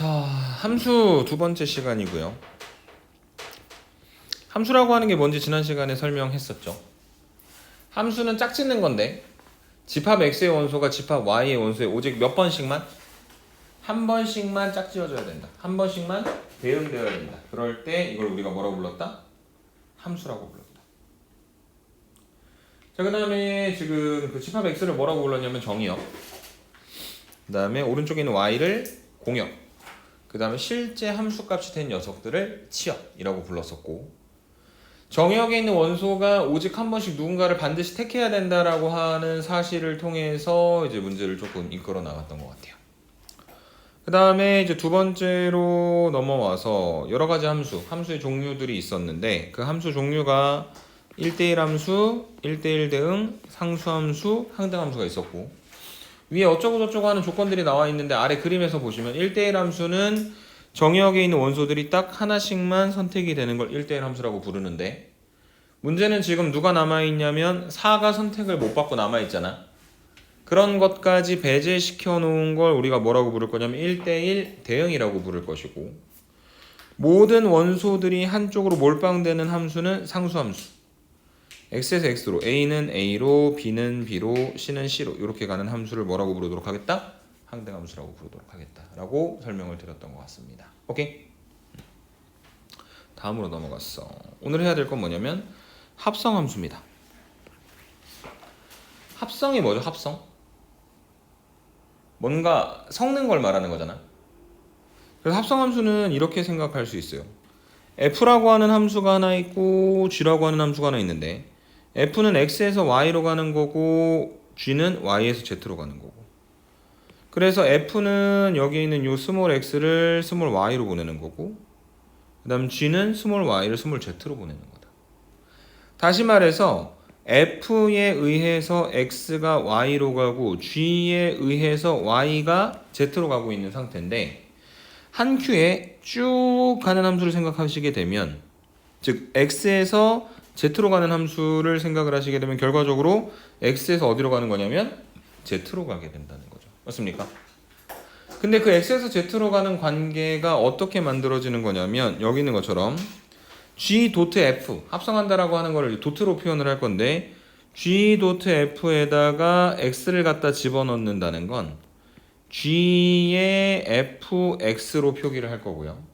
자, 함수 두 번째 시간이고요. 함수라고 하는 게 뭔지 지난 시간에 설명했었죠. 함수는 짝짓는 건데 집합 x의 원소가 집합 y의 원소에 오직 몇 번씩만? 한 번씩만 짝지어줘야 된다. 한 번씩만 대응되어야 된다. 그럴 때 이걸 우리가 뭐라고 불렀다? 함수라고 불렀다. 자, 그 다음에 지금 그 집합 x를 뭐라고 불렀냐면 정의역, 그 다음에 오른쪽에 있는 y를 공역, 그 다음에 실제 함수값이 된 녀석들을 치역이라고 불렀었고, 정의역에 있는 원소가 오직 한 번씩 누군가를 반드시 택해야 된다라고 하는 사실을 통해서 이제 문제를 조금 이끌어 나갔던 것 같아요. 그 다음에 이제 두 번째로 넘어와서 여러 가지 함수의 종류들이 있었는데, 그 함수 종류가 1대1 함수, 1대1 대응, 상수함수, 항등함수가 있었고, 위에 어쩌고 저쩌고 하는 조건들이 나와 있는데 아래 그림에서 보시면 1대1 함수는 정의역에 있는 원소들이 딱 하나씩만 선택이 되는 걸 1대1 함수라고 부르는데, 문제는 지금 누가 남아있냐면 4가 선택을 못 받고 남아있잖아. 그런 것까지 배제시켜 놓은 걸 우리가 뭐라고 부를 거냐면 1대1 대응이라고 부를 것이고, 모든 원소들이 한쪽으로 몰빵되는 함수는 상수함수. x에서 x로, a는 a로, b는 b로, c는 c로 이렇게 가는 함수를 뭐라고 부르도록 하겠다? 항등함수라고 부르도록 하겠다 라고 설명을 드렸던 것 같습니다. 오케이? 다음으로 넘어갔어. 오늘 해야 될 건 뭐냐면 합성함수입니다. 합성이 뭐죠? 합성? 뭔가 섞는 걸 말하는 거잖아. 그래서 합성함수는 이렇게 생각할 수 있어요. f라고 하는 함수가 하나 있고 g라고 하는 함수가 하나 있는데, f는 x에서 y로 가는 거고 g는 y에서 z로 가는 거고, 그래서 f는 여기 있는 요 스몰 x를 스몰 y로 보내는 거고, 그 다음 g는 스몰 y를 스몰 z로 보내는 거다. 다시 말해서 f에 의해서 x가 y로 가고 g에 의해서 y가 z로 가고 있는 상태인데, 한 큐에 쭉 가는 함수를 생각하시게 되면, 즉 x에서 z로 가는 함수를 생각을 하시게 되면 결과적으로 x에서 어디로 가는 거냐면 z로 가게 된다는 거죠. 맞습니까? 근데 그 x에서 z로 가는 관계가 어떻게 만들어지는 거냐면 여기 있는 것처럼 g.f, 합성한다라고 하는 거를 도트로 표현을 할 건데, g.f에다가 x를 갖다 집어넣는다는 건 g의 fx로 표기를 할 거고요.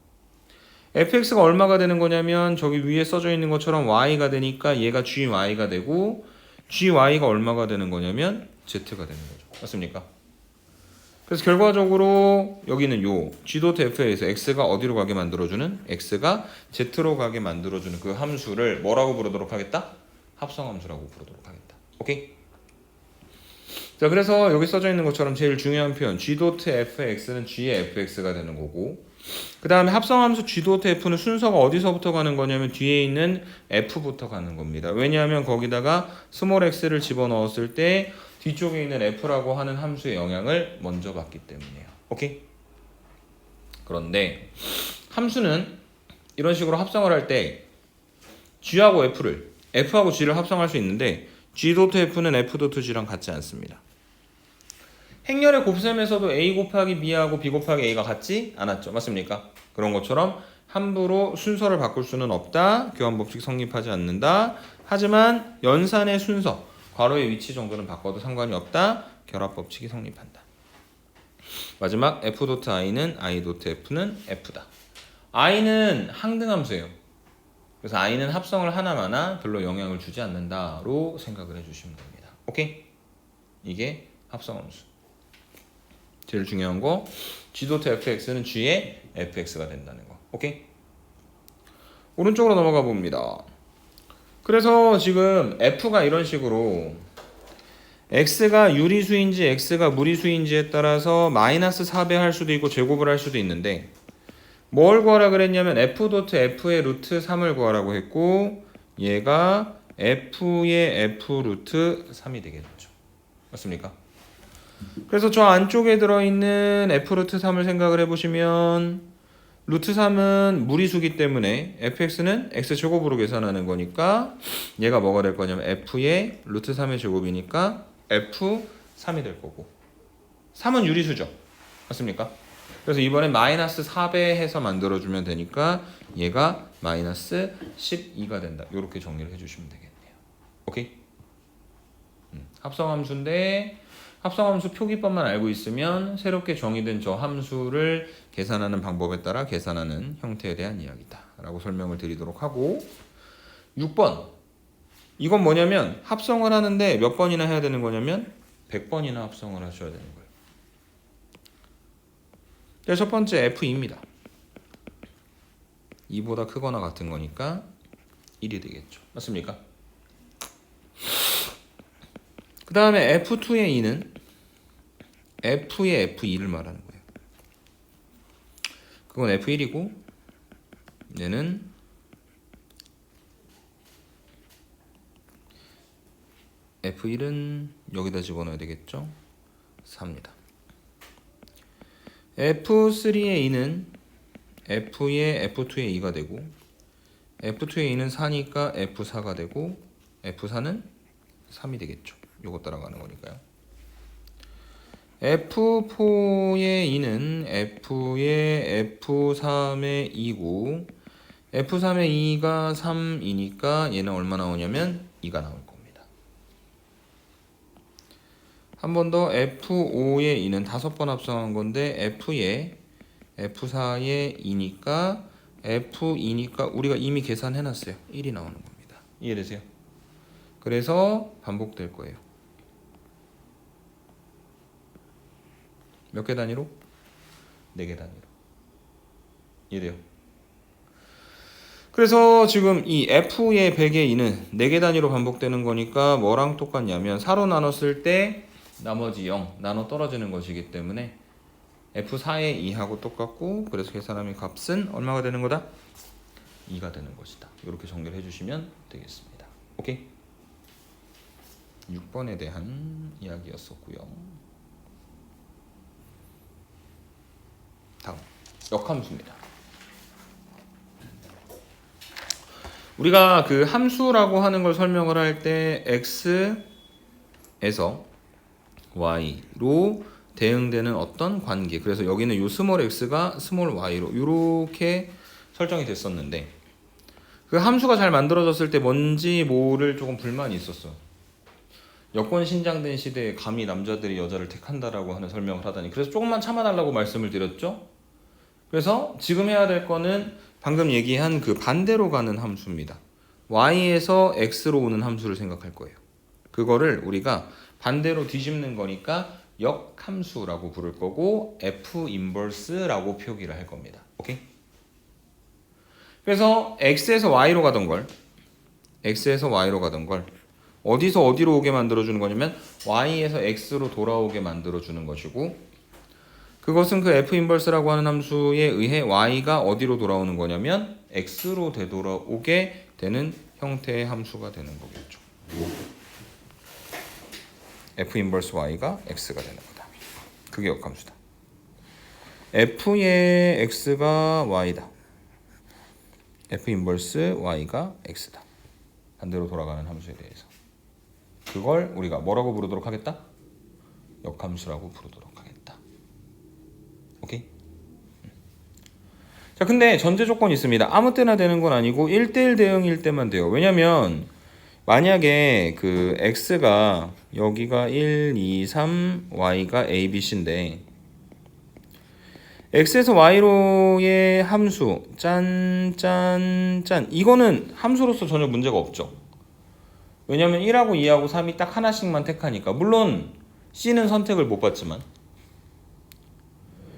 fx가 얼마가 되는 거냐면 저기 위에 써져 있는 것처럼 y가 되니까 얘가 gy가 되고, gy가 얼마가 되는 거냐면 z가 되는 거죠. 맞습니까? 그래서 결과적으로 여기는 요 g.f에서 x가 어디로 가게 만들어주는, x가 z로 가게 만들어주는 그 함수를 뭐라고 부르도록 하겠다? 합성함수라고 부르도록 하겠다. 오케이? 자, 그래서 여기 써져 있는 것처럼 제일 중요한 표현 g.fx는 g의 fx가 되는 거고, 그 다음에 합성함수 g.f는 순서가 어디서부터 가는 거냐면 뒤에 있는 f부터 가는 겁니다. 왜냐하면 거기다가 스몰 x를 집어넣었을 때 뒤쪽에 있는 f라고 하는 함수의 영향을 먼저 받기 때문이에요. 오케이? 그런데 함수는 이런 식으로 합성을 할 때 g하고 f하고 g를 합성할 수 있는데, g.f는 f.g랑 같지 않습니다. 행렬의 곱셈에서도 a 곱하기 b하고 b 곱하기 a가 같지 않았죠. 맞습니까? 그런 것처럼 함부로 순서를 바꿀 수는 없다. 교환법칙 성립하지 않는다. 하지만 연산의 순서, 괄호의 위치 정도는 바꿔도 상관이 없다. 결합법칙이 성립한다. 마지막 f.i는 i.f는 f다. i는 항등함수예요. 그래서 i는 합성을 하나마나 별로 영향을 주지 않는다로 생각을 해주시면 됩니다. 오케이? 이게 합성함수. 제일 중요한 거 g.fx는 g의 fx가 된다는 거. 오케이? 오른쪽으로 넘어가 봅니다. 그래서 지금 f가 이런 식으로 x가 유리수인지 x가 무리수인지에 따라서 마이너스 4배 할 수도 있고 제곱을 할 수도 있는데, 뭘 구하라 그랬냐면 f.f의 루트 3을 구하라고 했고, 얘가 f의 f 루트 3이 되겠죠. 맞습니까? 그래서 저 안쪽에 들어있는 f 루트 3을 생각을 해보시면, 루트 3은 무리수기 때문에 fx는 x제곱으로 계산하는 거니까 얘가 뭐가 될 거냐면 f의 루트 3의 제곱이니까 f3이 될 거고, 3은 유리수죠. 맞습니까? 그래서 이번에 마이너스 4배 해서 만들어주면 되니까 얘가 마이너스 12가 된다. 이렇게 정리를 해주시면 되겠네요. 오케이? 합성함수인데 합성함수 표기법만 알고 있으면 새롭게 정의된 저 함수를 계산하는 방법에 따라 계산하는 형태에 대한 이야기다 라고 설명을 드리도록 하고 6번 이건 뭐냐면 합성을 하는데 몇 번이나 해야 되는 거냐면 100번이나 합성을 하셔야 되는 거예요. 그래서 첫 번째 F2입니다. 2보다 크거나 같은 거니까 1이 되겠죠. 맞습니까? 그 다음에 F2의 2는 F의 F2를 말하는 거예요. 그건 F1이고 얘는 F1은 여기다 집어넣어야 되겠죠? 4입니다. F3의 2는 F의 F2의 2가 되고 F2의 2는 4니까 F4가 되고 F4는 3이 되겠죠. 요거 따라가는 거니까요. F4의 2는 F의 F3의 2고 F3의 2가 3이니까 얘는 얼마 나오냐면 2가 나올 겁니다. 한 번 더 F5의 2는 5번 합성한 건데 F의 F4의 2니까 F2니까 우리가 이미 계산해놨어요. 1이 나오는 겁니다. 이해되세요? 그래서 반복될 거예요. 몇 개 단위로? 4개 단위로. 이래요. 그래서 지금 이 F의 100의 2는 4개 단위로 반복되는 거니까 뭐랑 똑같냐면 4로 나눴을 때 나머지 0 나눠 떨어지는 것이기 때문에 F4의 2하고 똑같고 그래서 계산하면 값은 얼마가 되는 거다? 2가 되는 것이다. 이렇게 정리를 해주시면 되겠습니다. 오케이? 6번에 대한 이야기였었고요. 다음 역함수입니다. 우리가 그 함수라고 하는 걸 설명을 할 때 x에서 y로 대응되는 어떤 관계 그래서 여기는 요 스몰 x가 스몰 y로 이렇게 설정이 됐었는데 그 함수가 잘 만들어졌을 때 뭔지 모를 조금 불만이 있었어. 여권 신장된 시대에 감히 남자들이 여자를 택한다라고 하는 설명을 하다니 그래서 조금만 참아달라고 말씀을 드렸죠. 그래서 지금 해야 될 거는 방금 얘기한 그 반대로 가는 함수입니다. y에서 x로 오는 함수를 생각할 거예요. 그거를 우리가 반대로 뒤집는 거니까 역함수라고 부를 거고 f 인버스라고 표기를 할 겁니다. 오케이? 그래서 x에서 y로 가던 걸 어디서 어디로 오게 만들어주는 거냐면 y에서 x로 돌아오게 만들어주는 것이고 그것은 그 f 인버스라고 하는 함수에 의해 y가 어디로 돌아오는 거냐면 x로 되돌아오게 되는 형태의 함수가 되는 거겠죠. f 인버스 y가 x가 되는 거다. 그게 역함수다. f의 x가 y다. f 인버스 y가 x다. 반대로 돌아가는 함수에 대해서 그걸 우리가 뭐라고 부르도록 하겠다? 역함수라고 부르도록 하겠다. 오케이? 자, 근데 전제 조건이 있습니다. 아무 때나 되는 건 아니고 1대1 대응일 때만 돼요. 왜냐면 만약에 그 x가 여기가 1, 2, 3, y가 a, b, c인데 x에서 y로의 함수 짠 이거는 함수로서 전혀 문제가 없죠. 왜냐면 1하고 2하고 3이 딱 하나씩만 택하니까 물론 c는 선택을 못 받지만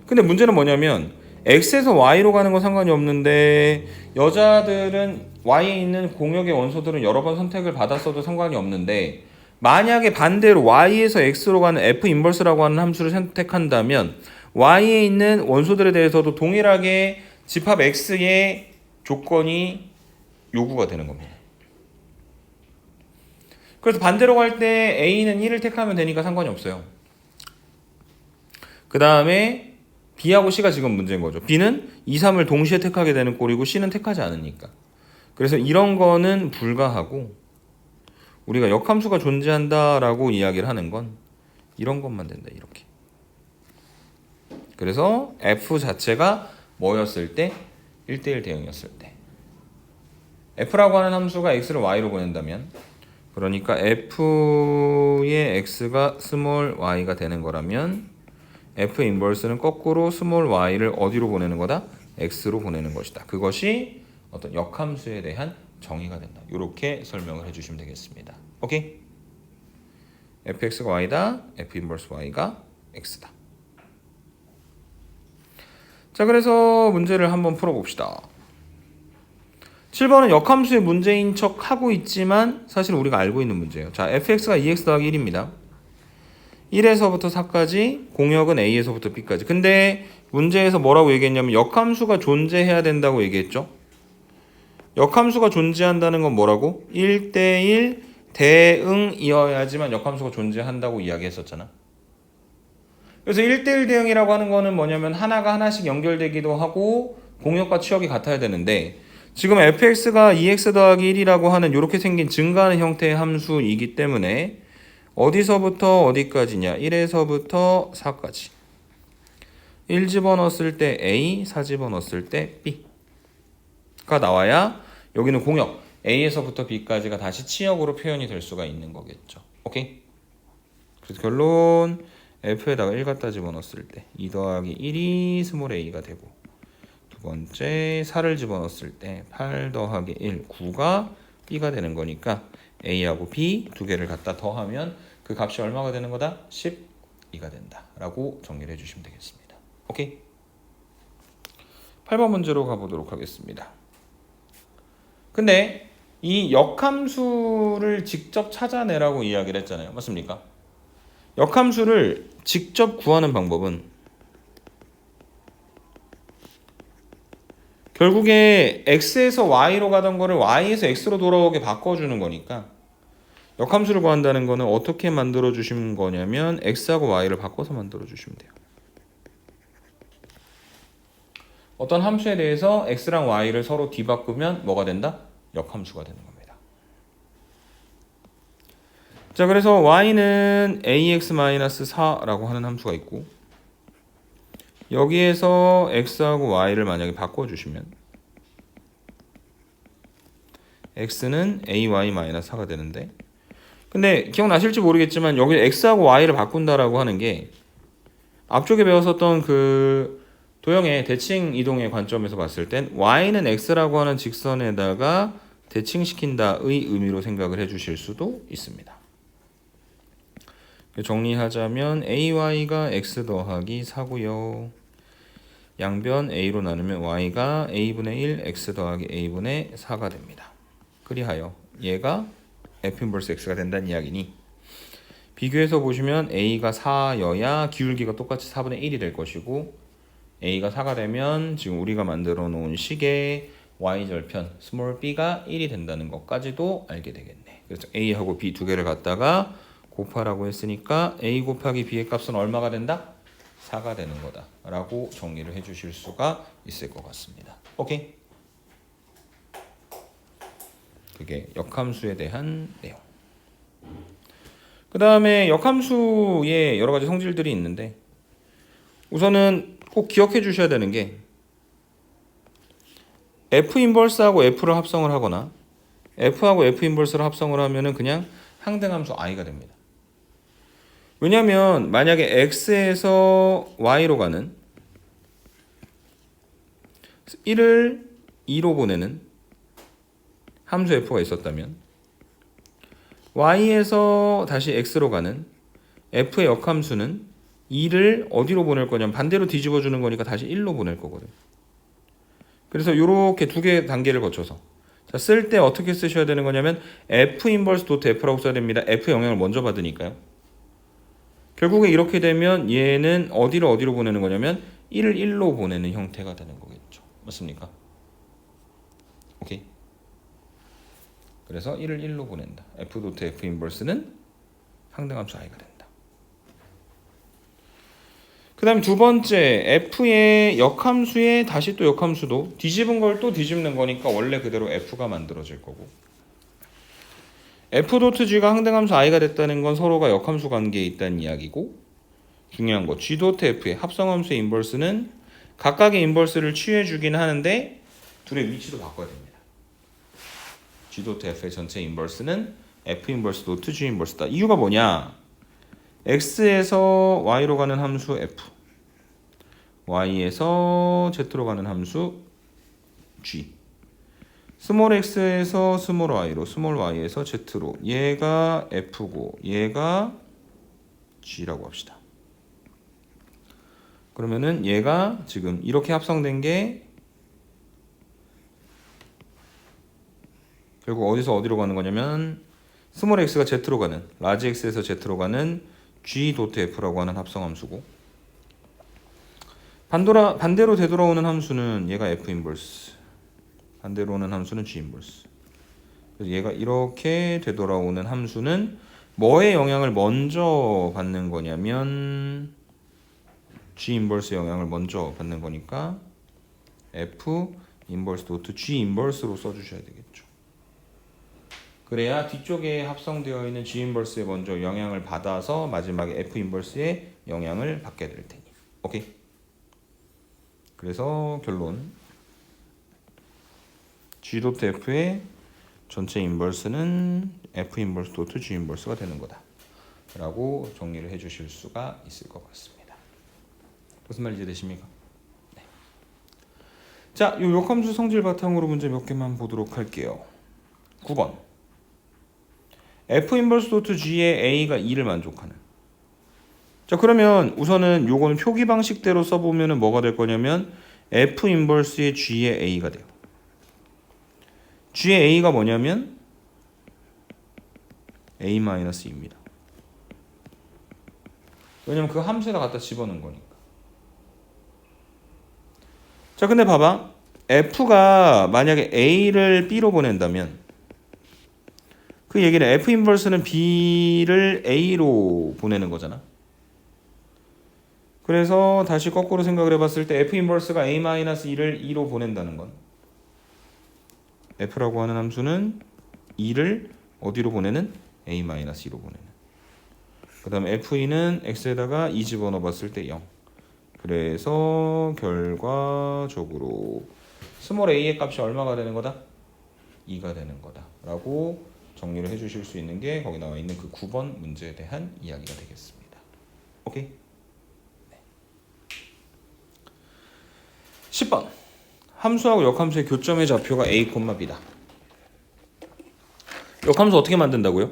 근데 문제는 뭐냐면 x에서 y로 가는 건 상관이 없는데 여자들은 y에 있는 공역의 원소들은 여러 번 선택을 받았어도 상관이 없는데 만약에 반대로 y에서 x로 가는 f 인버스라고 하는 함수를 선택한다면 y에 있는 원소들에 대해서도 동일하게 집합 x의 조건이 요구가 되는 겁니다. 그래서 반대로 갈 때 a는 1을 택하면 되니까 상관이 없어요. 그 다음에 b하고 c가 지금 문제인 거죠. b는 2, 3을 동시에 택하게 되는 꼴이고 c는 택하지 않으니까. 그래서 이런 거는 불가하고 우리가 역함수가 존재한다라고 이야기를 하는 건 이런 것만 된다. 이렇게. 그래서 f 자체가 뭐였을 때? 1대1 대응이었을 때. f라고 하는 함수가 x를 y로 보낸다면 그러니까 f의 x가 스몰 y가 되는 거라면 f 인버스는 거꾸로 스몰 y를 어디로 보내는 거다? x로 보내는 것이다. 그것이 어떤 역함수에 대한 정의가 된다. 이렇게 설명을 해주시면 되겠습니다. 오케이? fx가 y다. f 인버스 y가 x다. 자, 그래서 문제를 한번 풀어봅시다. 7번은 역함수의 문제인 척 하고 있지만 사실 우리가 알고 있는 문제예요. 자, fx가 2x 더하기 1입니다. 1에서부터 4까지, 공역은 a에서부터 b까지. 근데 문제에서 뭐라고 얘기했냐면 역함수가 존재해야 된다고 얘기했죠. 역함수가 존재한다는 건 뭐라고? 1대1 대응이어야지만 역함수가 존재한다고 이야기했었잖아. 그래서 1대1 대응이라고 하는 거는 뭐냐면 하나가 하나씩 연결되기도 하고 공역과 취역이 같아야 되는데 지금 fx가 2x 더하기 1이라고 하는 이렇게 생긴 증가하는 형태의 함수이기 때문에 어디서부터 어디까지냐? 1에서부터 4까지. 1 집어넣었을 때 A, 4 집어넣었을 때 B가 나와야 여기는 공역 A에서부터 B까지가 다시 치역으로 표현이 될 수가 있는 거겠죠. 오케이? 그래서 결론 F에다가 1 갖다 집어넣었을 때 2 더하기 1이 스몰 a가 되고 두 번째 4를 집어넣었을 때 8 더하기 1, 9가 B가 되는 거니까 A하고 B 두 개를 갖다 더하면 그 값이 얼마가 되는 거다? 12가 된다 라고 정리를 해주시면 되겠습니다. 오케이? 8번 문제로 가보도록 하겠습니다. 근데 이 역함수를 직접 찾아내라고 이야기를 했잖아요. 맞습니까? 역함수를 직접 구하는 방법은 결국에 x에서 y로 가던 거를 y에서 x로 돌아오게 바꿔주는 거니까 역함수를 구한다는 거는 어떻게 만들어 주시는 거냐면 x하고 y를 바꿔서 만들어 주시면 돼요. 어떤 함수에 대해서 x랑 y를 서로 뒤바꾸면 뭐가 된다? 역함수가 되는 겁니다. 자, 그래서 y는 ax-4라고 하는 함수가 있고 여기에서 x하고 y를 만약에 바꿔주시면 x는 ay-4가 되는데 근데 기억나실지 모르겠지만 여기 x하고 y를 바꾼다라고 하는 게 앞쪽에 배웠었던 그 도형의 대칭 이동의 관점에서 봤을 땐 y는 x라고 하는 직선에다가 대칭시킨다의 의미로 생각을 해주실 수도 있습니다. 정리하자면 ay가 x 더하기 4고요. 양변 a로 나누면 y가 a분의 1 x 더하기 a분의 4가 됩니다. 그리하여 얘가 f 인버스 x가 된다는 이야기니 비교해서 보시면 a가 4여야 기울기가 똑같이 4분의 1이 될 것이고 a가 4가 되면 지금 우리가 만들어 놓은 식의 y절편 스몰 b가 1이 된다는 것까지도 알게 되겠네. 그래서 a하고 b 두 개를 갖다가 곱하라고 했으니까 a 곱하기 b의 값은 얼마가 된다? 4가 되는 거다 라고 정리를 해주실 수가 있을 것 같습니다. 오케이? 그게 역함수에 대한 내용. 그 다음에 역함수의 여러 가지 성질들이 있는데 우선은 꼭 기억해 주셔야 되는 게 f 인버스하고 f를 합성을 하거나 f하고 f 인버스를 합성을 하면은 그냥 항등함수 i가 됩니다. 왜냐하면 만약에 x에서 y로 가는 1을 2로 보내는 함수 f가 있었다면 y에서 다시 x로 가는 f의 역함수는 2를 어디로 보낼 거냐면 반대로 뒤집어 주는 거니까 다시 1로 보낼 거거든. 그래서 이렇게 두 개 단계를 거쳐서 쓸 때 어떻게 쓰셔야 되는 거냐면 f 인버스 도트 f라고 써야 됩니다. f 영향을 먼저 받으니까요. 결국에 이렇게 되면 얘는 어디로 보내는 거냐면 1을 1로 보내는 형태가 되는 거겠죠. 맞습니까? 오케이. 그래서 1을 1로 보낸다. f 도트 f 인버스는 항등함수 i가 된다. 그 다음 두 번째 f의 역함수에 다시 또 역함수도 뒤집은 걸 또 뒤집는 거니까 원래 그대로 f가 만들어질 거고 f 도트 g가 항등함수 i가 됐다는 건 서로가 역함수 관계에 있다는 이야기고 중요한 거 G.F의 합성함수의 인버스는 각각의 인버스를 취해주긴 하는데 둘의 위치도 바꿔야 됩니다. G.F의 전체 인버스는 F 인버스 도트 G 인버스다. 이유가 뭐냐? X에서 Y로 가는 함수 F, Y에서 Z로 가는 함수 G, 스몰 x에서 스몰 y로, 스몰 y에서 z로, 얘가 f고 얘가 g라고 합시다. 그러면은 얘가 지금 이렇게 합성된 게 결국 어디서 어디로 가는 거냐면 스몰 x가 z로 가는, 라지 x에서 z로 가는 g.f라고 하는 합성함수고, 반대로 되돌아오는 함수는 얘가 f 인버스, 반대로 오는 함수는 g 인버스. 그래서 얘가 이렇게 되돌아오는 함수는 뭐의 영향을 먼저 받는 거냐면 g 인버스 영향을 먼저 받는 거니까 f 인버스 도트 g 인버스로 써주셔야 되겠죠. 그래야 뒤쪽에 합성되어 있는 g 인버스에 먼저 영향을 받아서 마지막에 f 인버스에 영향을 받게 될 테니. 오케이. 그래서 결론. G.F의 전체 인버스는 F 인버스 도트 G 인버스가 되는 거다 라고 정리를 해주실 수가 있을 것 같습니다. 무슨 말인지 이해되십니까? 네. 자, 이 역함수 성질 바탕으로 문제 몇 개만 보도록 할게요. 9번 F 인버스 도트 G의 A가 2를 만족하는. 자, 그러면 우선은 요거는 표기 방식대로 써보면 뭐가 될 거냐면 F 인버스의 G의 A가 돼요. G의 A가 뭐냐면 A-2입니다. 왜냐면 그 함수에다 갖다 집어넣은 거니까. 자, 근데 봐봐. F가 만약에 A를 B로 보낸다면 그 얘기는 F 인버스는 B를 A로 보내는 거잖아. 그래서 다시 거꾸로 생각을 해봤을 때 F 인버스가 A-2를 2로 보낸다는 건 F라고 하는 함수는 2를 어디로 보내는? A-2로 보내는. 그 다음에 F2는 X에다가 2 집어넣어 봤을 때 0. 그래서 결과적으로 스몰 a의 값이 얼마가 되는 거다? 2가 되는 거다 라고 정리를 해주실 수 있는 게 거기 나와 있는 그 9번 문제에 대한 이야기가 되겠습니다. 오케이? 네. 10번 함수하고 역함수의 교점의 좌표가 a, b다. 역함수 어떻게 만든다고요?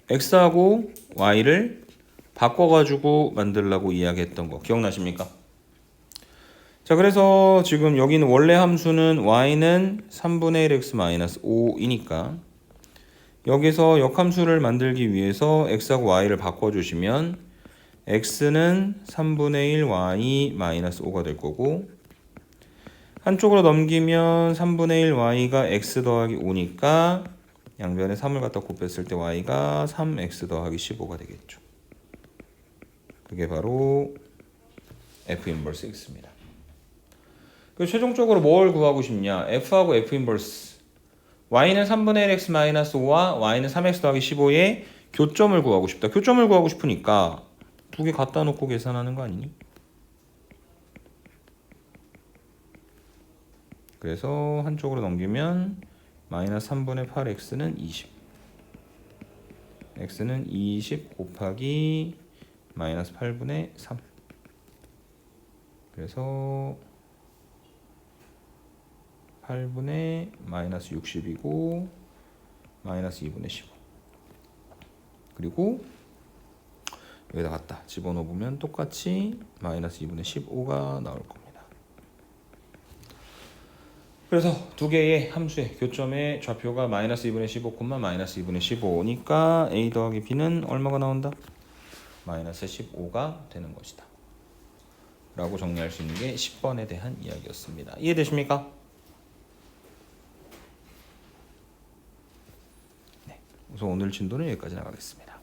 x하고 y를 바꿔가지고 만들라고 이야기했던 거 기억나십니까? 자, 그래서 지금 여기는 원래 함수는 y는 3분의 1 x 마이너스 5이니까 여기서 역함수를 만들기 위해서 x하고 y를 바꿔주시면 x는 3분의 1 y 마이너스 5가 될 거고 한쪽으로 넘기면 3분의 1 y가 x 더하기 5니까 양변에 3을 갖다 곱했을 때 y가 3x 더하기 15가 되겠죠. 그게 바로 f 인버스 x입니다. 그래서 최종적으로 뭘 구하고 싶냐? f하고 f 인버스 y는 3분의 1 x 마이너스 5와 y는 3x 더하기 15의 교점을 구하고 싶다. 교점을 구하고 싶으니까 두 개 갖다 놓고 계산하는 거 아니니? 그래서 한쪽으로 넘기면 마이너스 3분의 8x는 20 x는 20 곱하기 마이너스 8분의 3 그래서 8분의 마이너스 60이고 마이너스 2분의 15 그리고 여기다 갖다 집어넣으면 똑같이 마이너스 2분의 15가 나올 겁니다. 그래서 두 개의 함수의 교점의 좌표가 마이너스 2분의 15, 마이너스 2분의 15니까 a 더하기 b는 얼마가 나온다? 마이너스 15가 되는 것이다 라고 정리할 수 있는 게 10번에 대한 이야기였습니다. 이해되십니까? 네, 우선 오늘 진도는 여기까지 나가겠습니다.